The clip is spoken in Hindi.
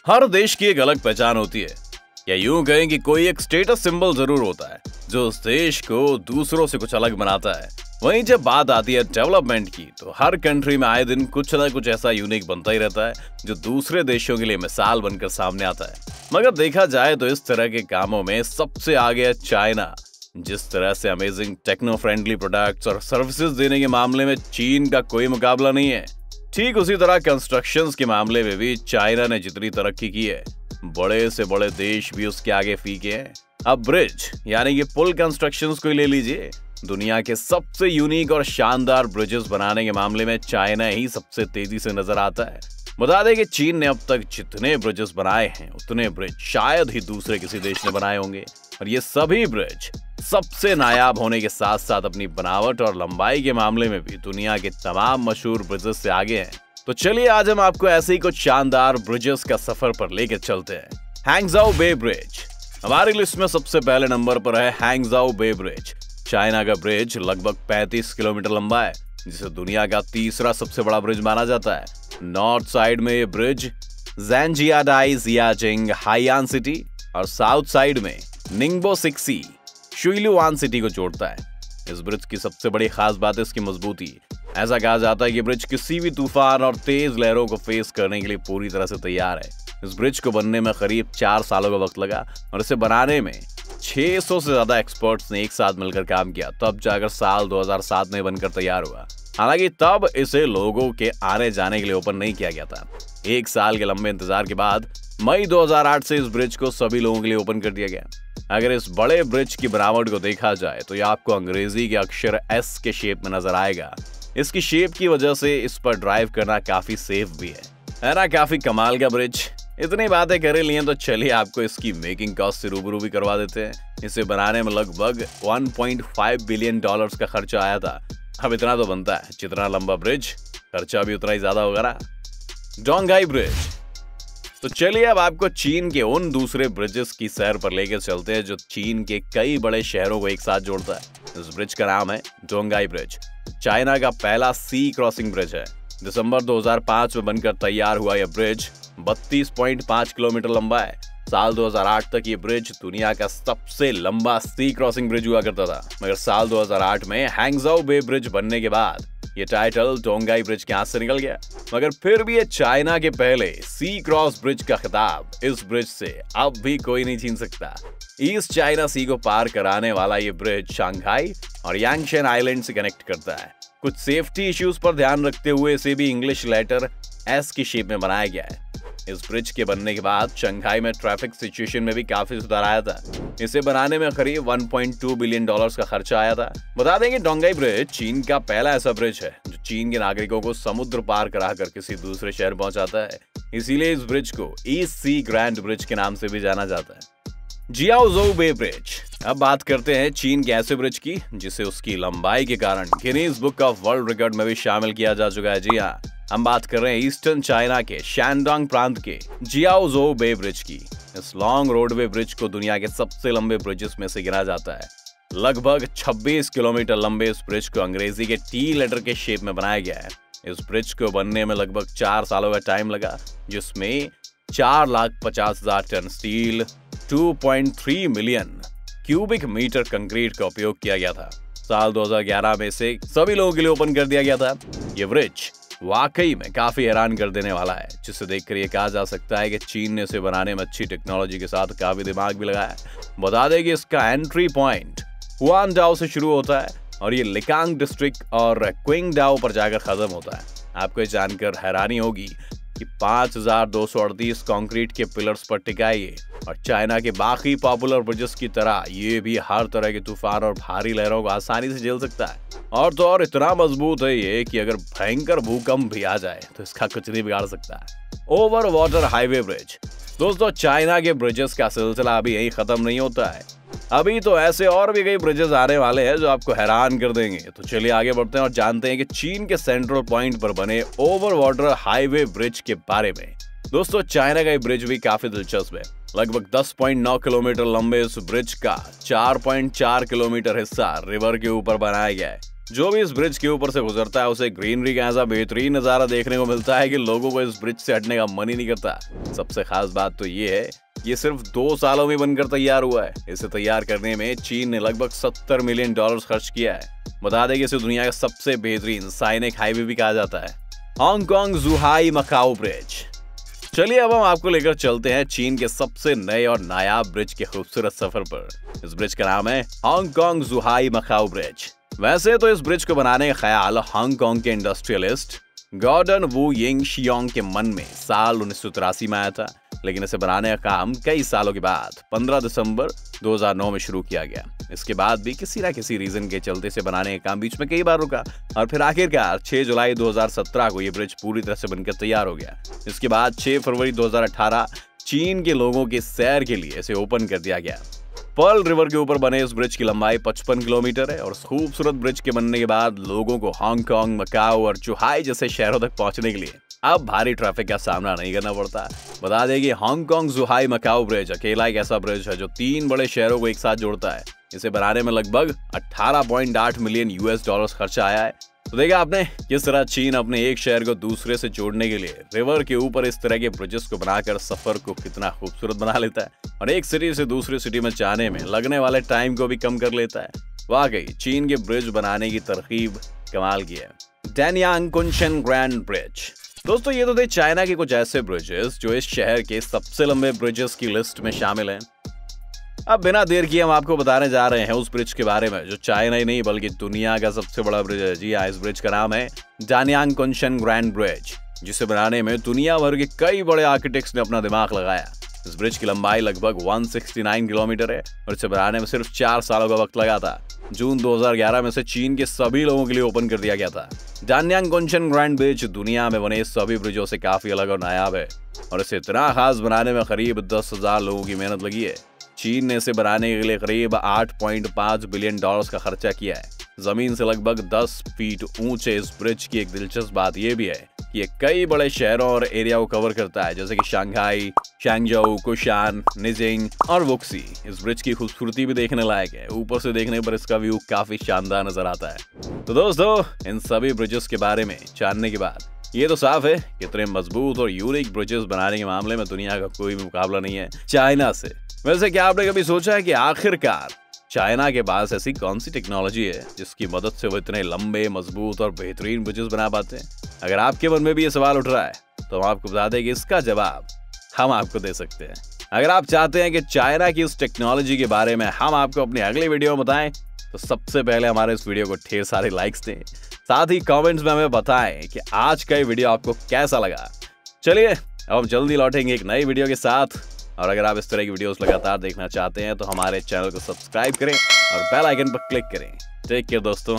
हर देश की एक अलग पहचान होती है, या यूं कहें कि कोई एक स्टेटस सिंबल जरूर होता है जो उस देश को दूसरों से कुछ अलग बनाता है। वहीं जब बात आती है डेवलपमेंट की, तो हर कंट्री में आए दिन कुछ ना कुछ ऐसा यूनिक बनता ही रहता है जो दूसरे देशों के लिए मिसाल बनकर सामने आता है। मगर देखा जाए तो इस तरह के कामों में सबसे आगे है चाइना। जिस तरह से अमेजिंग टेक्नो फ्रेंडली प्रोडक्ट्स और सर्विसेज देने के मामले में चीन का कोई मुकाबला नहीं है, ठीक उसी तरह कंस्ट्रक्शंस के मामले में भी चाइना ने जितनी तरक्की की है, बड़े से बड़े देश भी उसके आगे फीके हैं। अब ब्रिज यानी कि पुल कंस्ट्रक्शंस को ही ले लीजिए। दुनिया के सबसे यूनिक और शानदार ब्रिजेस बनाने के मामले में चाइना ही सबसे तेजी से नजर आता है। बता दें कि चीन ने अब तक जितने ब्रिजेस बनाए हैं, उतने ब्रिज शायद ही दूसरे किसी देश ने बनाए होंगे। और ये सभी ब्रिज सबसे नायाब होने के साथ साथ अपनी बनावट और लंबाई के मामले में भी दुनिया के तमाम मशहूर ब्रिजेस से आगे हैं। तो चलिए आज हम आपको ऐसे ही कुछ शानदार ब्रिजेस का सफर पर लेकर चलते हैं। हैंगजाओ बे ब्रिज हमारी लिस्ट में सबसे पहले नंबर पर है। हैंगजाओ बे ब्रिज चाइना का ब्रिज लगभग 35 किलोमीटर लंबा है, जिसे दुनिया का तीसरा सबसे बड़ा ब्रिज माना जाता है। नॉर्थ साइड में ये ब्रिज ज़ेनजियाडाई जियाजिंग हाइयान सिटी और साउथ साइड में निंगबो सिक्सी शुइलुआन सिटी को जोड़ता है। इस ब्रिज की सबसे बड़ी खास बात है इसकी मजबूती। ऐसा कहा जाता है कि ब्रिज किसी भी तूफान और तेज लहरों को फेस करने के लिए पूरी तरह से तैयार है। इस ब्रिज को बनने में करीब 4 सालों का वक्त लगा और इसे बनाने में 600 से ज्यादा एक्सपर्ट्स ने एक साथ मिलकर काम किया, तब जाकर साल 2007 में बनकर तैयार हुआ। हालांकि तब इसे लोगों के आने जाने के लिए ओपन नहीं किया गया था। 1 साल के लंबे इंतजार के बाद मई 2008 से इस ब्रिज को सभी लोगों के लिए ओपन कर दिया गया। अगर इस बड़े ब्रिज की बनावट को देखा जाए तो यह आपको अंग्रेजी के अक्षर एस के शेप में नजर आएगा। इसकी शेप की वजह से इस पर ड्राइव करना काफी सेफ भी है ना। काफी कमाल का ब्रिज। इतनी बातें करे लिए तो चलिए आपको इसकी मेकिंग कॉस्ट से रूबरू भी करवा देते हैं। इसे बनाने में लगभग 1.5 बिलियन डॉलर्स का खर्चा आया था। अब इतना तो बनता है, जितना लंबा ब्रिज खर्चा भी उतना ही ज्यादा होगा ना। डोंगहाई ब्रिज। तो चलिए अब आपको चीन के उन दूसरे ब्रिजेस की सैर पर लेकर चलते हैं जो चीन के कई बड़े शहरों को एक साथ जोड़ता है। इस ब्रिज का नाम है डोंगहाई ब्रिज। चाइना का पहला सी क्रॉसिंग ब्रिज है। दिसंबर 2005 में बनकर तैयार हुआ यह ब्रिज 32.5 किलोमीटर लंबा है। साल 2008 तक ये ब्रिज दुनिया का सबसे लंबा सी क्रॉसिंग ब्रिज हुआ करता था। मगर साल 2008 में हैंगजाओ बे ब्रिज बनने के बाद ये टाइटल डोंगहाई ब्रिज के हाथ से निकल गया। मगर फिर भी ये चाइना के पहले सी क्रॉस ब्रिज का खिताब इस ब्रिज से अब भी कोई नहीं छीन सकता। ईस्ट चाइना सी को पार कराने वाला ये ब्रिज शंघाई और यांगशेन आइलैंड से कनेक्ट करता है। कुछ सेफ्टी इश्यूज पर ध्यान रखते हुए इसे भी इंग्लिश लेटर एस की शेप में बनाया गया है। इस ब्रिज के बनने के बाद शंघाई में ट्रैफिक सिचुएशन में भी काफी सुधार आया था। इसे बनाने में करीब 1.2 बिलियन डॉलर्स का खर्चा आया था। बता दें कि डोंगहाई ब्रिज चीन का पहला ऐसा ब्रिज है जो चीन के नागरिकों को समुद्र पार कराकर किसी दूसरे शहर पहुंचाता है। इसीलिए इस ब्रिज को ईस्ट सी ग्रैंड ब्रिज के नाम से भी जाना जाता है। जियाओजोउ बे ब्रिज। अब बात करते हैं चीन के ऐसे ब्रिज की जिसे उसकी लंबाई के कारण Guinness book of world record में भी शामिल किया जा चुका है। जी हाँ, हम बात कर रहे हैं ईस्टर्न चाइना के शैनडोंग प्रांत के जियाओजोउ बे ब्रिज की। इस लॉन्ग रोडवे ब्रिज को दुनिया के सबसे लंबे ब्रिजेस में से गिना जाता है। लगभग 26 किलोमीटर लंबे इस ब्रिज को अंग्रेजी के टी लेटर के शेप में बनाया गया है। इस ब्रिज को बनने में लगभग 4 सालों का टाइम लगा, जिसमें 4,50,000 ton steel, 2.3 million cubic metre concrete का उपयोग किया गया था। साल 2011 में इसे सभी लोगों के लिए ओपन कर दिया गया था। ये ब्रिज वाकई में काफी हैरान कर देने वाला है, जिसे देखकर ये कहा जा सकता है कि चीन ने इसे बनाने में अच्छी टेक्नोलॉजी के साथ काफी दिमाग भी लगाया है। बता दें कि इसका एंट्री पॉइंट हुआनडाओ से शुरू होता है और ये लिकांग डिस्ट्रिक्ट और क्विंगडाओ पर जाकर खत्म होता है। आपको जानकर हैरानी होगी कि 5,238 कंक्रीट के पिलर्स पर टिका है और चाइना के बाकी पॉपुलर ब्रिजेस की तरह ये भी हर तरह के तूफान और भारी लहरों को आसानी से झेल सकता है। और तो और इतना मजबूत है ये कि अगर भयंकर भूकंप भी आ जाए तो इसका कुछ नहीं बिगाड़ सकता है। Over water highway bridge. दोस्तों, चाइना के ब्रिजेस का सिलसिला अभी यही खत्म नहीं होता है। अभी तो ऐसे और भी कई ब्रिजेस आने वाले हैं जो आपको हैरान कर देंगे। तो चलिए आगे बढ़ते हैं और जानते हैं कि चीन के सेंट्रल पॉइंट पर बने ओवर वाटर हाईवे ब्रिज के बारे में। दोस्तों, चाइना का ये ब्रिज भी काफी दिलचस्प है। लगभग 10.9 किलोमीटर लंबे इस ब्रिज का 4.4 किलोमीटर हिस्सा रिवर के ऊपर बनाया गया है। जो भी इस ब्रिज के ऊपर से गुजरता है उसे ग्रीनरी का ऐसा बेहतरीन नजारा देखने को मिलता है कि लोगों को इस ब्रिज से हटने का मन ही नहीं करता। सबसे खास बात तो ये है, ये सिर्फ 2 सालों में बनकर तैयार हुआ है। इसे तैयार करने में चीन ने लगभग $70 मिलियन खर्च किया है। बता दें कि इसे दुनिया का सबसे बेहतरीन साइनिक हाईवे भी कहा जाता है, हांगकांग ज़ुहाई मकाओ ब्रिज। चलिए अब हम आपको लेकर चलते हैं चीन के सबसे नए और नायाब ब्रिज के खूबसूरत सफर पर। इस ब्रिज का नाम है हांगकांग ज़ुहाई मकाओ ब्रिज। वैसे तो इस ब्रिज को बनाने का ख्याल हांगकांग के इंडस्ट्रियलिस्ट गॉर्डन वू यिंग शियोंग के मन में साल 1983 में आया था, लेकिन इसे बनाने का काम कई सालों के बाद 15 दिसंबर 2009 में शुरू किया गया। इसके बाद भी किसी ना किसी रीजन के चलते इसे बनाने का काम बीच में कई बार रुका और फिर आखिरकार 6 जुलाई 2017 को यह ब्रिज पूरी तरह से बनकर तैयार हो गया। इसके बाद 6 फरवरी 2018 चीन के लोगों के सैर के लिए इसे ओपन कर दिया गया। पर्ल रिवर के ऊपर बने इस ब्रिज की लंबाई 55 किलोमीटर है और इस खूबसूरत ब्रिज के बनने के बाद लोगों को हांगकांग, मकाओ और चुहाई जैसे शहरों तक पहुंचने के लिए अब भारी ट्रैफिक का सामना नहीं करना पड़ता। बता दें कि हांगकांग ज़ुहाई मकाओ ब्रिज अकेला एक ऐसा ब्रिज है जो 3 बड़े शहरों को एक साथ जोड़ता है। इसे बनाने में लगभग $18.8 मिलियन खर्चा आया है। तो देखा आपने किस तरह चीन अपने एक शहर को दूसरे से जोड़ने के लिए रिवर के ऊपर इस तरह के ब्रिजेस को बनाकर सफर को कितना खूबसूरत बना लेता है और एक सिटी से दूसरी सिटी में जाने में लगने वाले टाइम को भी कम कर लेता है। वाकई चीन के ब्रिज बनाने की तरकीब कमाल की है। डैनयांग कुनशन ग्रैंड ब्रिज। दोस्तों ये तो थे चाइना के कुछ ऐसे ब्रिजेस जो इस शहर के सबसे लंबे ब्रिजेस की लिस्ट में शामिल हैं। अब बिना देर किए हम आपको बताने जा रहे हैं उस ब्रिज के बारे में जो चाइना ही नहीं बल्कि दुनिया का सबसे बड़ा ब्रिज है। जी हाँ, इस ब्रिज का नाम है डैनयांग कुनशन ग्रैंड ब्रिज, जिसे बनाने में दुनिया भर के कई बड़े आर्किटेक्ट्स ने अपना दिमाग लगाया। इस ब्रिज की लंबाई लगभग 169 किलोमीटर है और इसे बनाने में सिर्फ 4 सालों का वक्त लगा था। जून 2011 में इसे चीन के सभी लोगों के लिए ओपन कर दिया गया था। डैनयांग कुनशन ग्रैंड ब्रिज दुनिया में बने सभी ब्रिजों से काफी अलग और नायाब है और इसे इतना खास बनाने में करीब 10,000 लोगों की मेहनत लगी है। चीन ने इसे बनाने के लिए करीब $8.5 बिलियन का खर्चा किया है। जमीन से लगभग 10 फीट ऊंचे इस ब्रिज की एक दिलचस्प बात यह भी है कि ये कई बड़े शहरों और एरिया को कवर करता है, जैसे कि शंघाई, शैंगजोउ, कुशान, निजिंग और वुक्सी। इस ब्रिज की खूबसूरती भी देखने लायक है। ऊपर से देखने पर इसका व्यू काफी शानदार नजर आता है। तो दोस्तों इन सभी ब्रिजेस के बारे में जानने के बाद ये तो साफ है कि इतने मजबूत और यूनिक ब्रिजेस बनाने के मामले में दुनिया का कोई भी मुकाबला नहीं है चाइना से। वैसे क्या आपने कभी सोचा है कि आखिरकार चाइना के पास ऐसी कौन सी टेक्नोलॉजी है जिसकी मदद से वो इतने लंबे, मजबूत और बेहतरीन ब्रिजेस बना पाते हैं? अगर आपके मन में भी ये सवाल उठ रहा है तो हम आपको बता दें कि इसका जवाब हम आपको दे सकते हैं। अगर आप चाहते हैं कि चाइना की इस टेक्नोलॉजी के बारे में हम आपको अपनी अगली वीडियो में बताएं तो सबसे पहले हमारे इस वीडियो को ढेर सारे लाइक्स दें, साथ ही कमेंट्स में हमें बताएं कि आज का ये वीडियो आपको कैसा लगा। चलिए अब हम जल्दी लौटेंगे एक नई वीडियो के साथ और अगर आप इस तरह की वीडियोस लगातार देखना चाहते हैं तो हमारे चैनल को सब्सक्राइब करें और बेल आइकन पर क्लिक करें। टेक केयर दोस्तों।